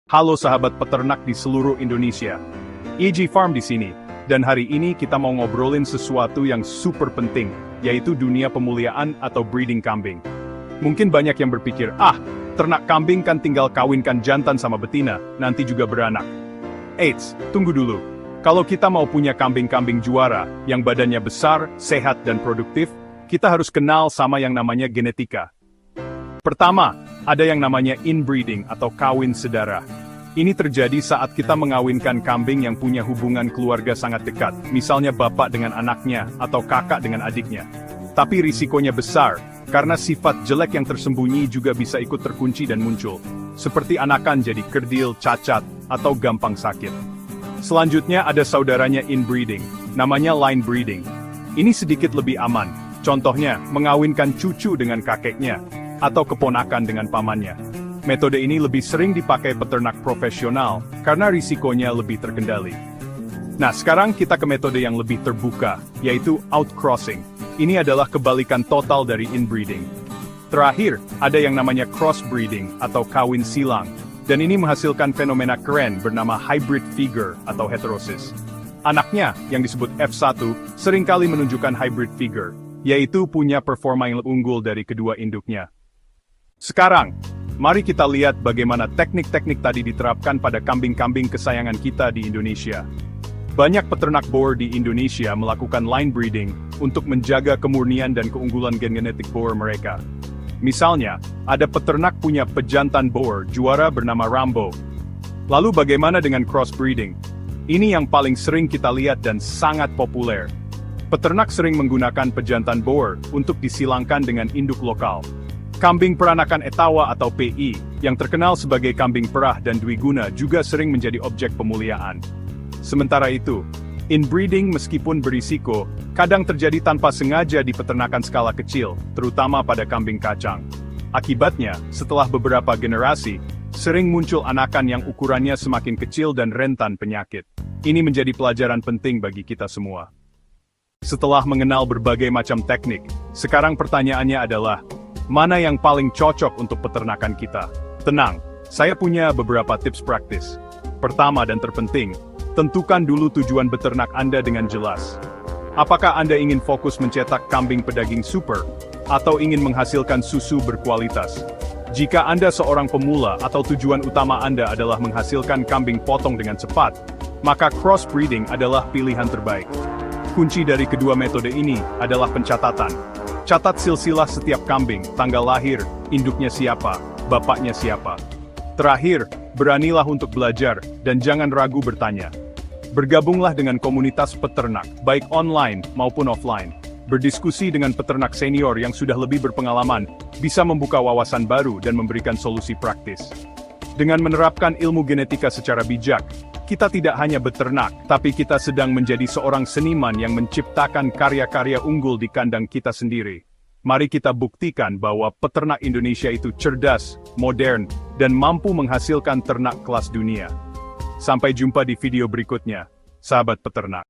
Halo sahabat peternak di seluruh Indonesia. EG Farm di sini, dan hari ini kita mau ngobrolin sesuatu yang super penting, yaitu dunia pemuliaan atau breeding kambing. Mungkin banyak yang berpikir, ternak kambing kan tinggal kawinkan jantan sama betina, nanti juga beranak. Eits, tunggu dulu. Kalau kita mau punya kambing-kambing juara, yang badannya besar, sehat dan produktif, kita harus kenal sama yang namanya genetika. Pertama, ada yang namanya inbreeding atau kawin sedara. Ini terjadi saat kita mengawinkan kambing yang punya hubungan keluarga sangat dekat, misalnya bapak dengan anaknya atau kakak dengan adiknya. Tapi risikonya besar, karena sifat jelek yang tersembunyi juga bisa ikut terkunci dan muncul. Seperti anakan jadi kerdil, cacat, atau gampang sakit. Selanjutnya ada saudaranya inbreeding, namanya line breeding. Ini sedikit lebih aman, contohnya mengawinkan cucu dengan kakeknya, atau keponakan dengan pamannya. Metode ini lebih sering dipakai peternak profesional, karena risikonya lebih terkendali. Nah, sekarang kita ke metode yang lebih terbuka, yaitu outcrossing. Ini adalah kebalikan total dari inbreeding. Terakhir, ada yang namanya crossbreeding, atau kawin silang. Dan ini menghasilkan fenomena keren bernama hybrid figure, atau heterosis. Anaknya, yang disebut F1, seringkali menunjukkan hybrid figure, yaitu punya performa yang lebih unggul dari kedua induknya. Sekarang, mari kita lihat bagaimana teknik-teknik tadi diterapkan pada kambing-kambing kesayangan kita di Indonesia. Banyak peternak boer di Indonesia melakukan line breeding untuk menjaga kemurnian dan keunggulan gen genetik boer mereka. Misalnya, ada peternak punya pejantan boer juara bernama Rambo. Lalu bagaimana dengan crossbreeding? Ini yang paling sering kita lihat dan sangat populer. Peternak sering menggunakan pejantan boer untuk disilangkan dengan induk lokal. Kambing peranakan etawa atau PI, yang terkenal sebagai kambing perah dan dwiguna juga sering menjadi objek pemuliaan. Sementara itu, inbreeding meskipun berisiko, kadang terjadi tanpa sengaja di peternakan skala kecil, terutama pada kambing kacang. Akibatnya, setelah beberapa generasi, sering muncul anakan yang ukurannya semakin kecil dan rentan penyakit. Ini menjadi pelajaran penting bagi kita semua. Setelah mengenal berbagai macam teknik, sekarang pertanyaannya adalah, mana yang paling cocok untuk peternakan kita? Tenang, saya punya beberapa tips praktis. Pertama dan terpenting, tentukan dulu tujuan beternak Anda dengan jelas. Apakah Anda ingin fokus mencetak kambing pedaging super, atau ingin menghasilkan susu berkualitas? Jika Anda seorang pemula atau tujuan utama Anda adalah menghasilkan kambing potong dengan cepat, maka crossbreeding adalah pilihan terbaik. Kunci dari kedua metode ini adalah pencatatan. Catat silsilah setiap kambing, tanggal lahir, induknya siapa, bapaknya siapa. Terakhir, beranilah untuk belajar, dan jangan ragu bertanya. Bergabunglah dengan komunitas peternak, baik online maupun offline. Berdiskusi dengan peternak senior yang sudah lebih berpengalaman, bisa membuka wawasan baru dan memberikan solusi praktis. Dengan menerapkan ilmu genetika secara bijak, kita tidak hanya beternak, tapi kita sedang menjadi seorang seniman yang menciptakan karya-karya unggul di kandang kita sendiri. Mari kita buktikan bahwa peternak Indonesia itu cerdas, modern, dan mampu menghasilkan ternak kelas dunia. Sampai jumpa di video berikutnya, sahabat peternak.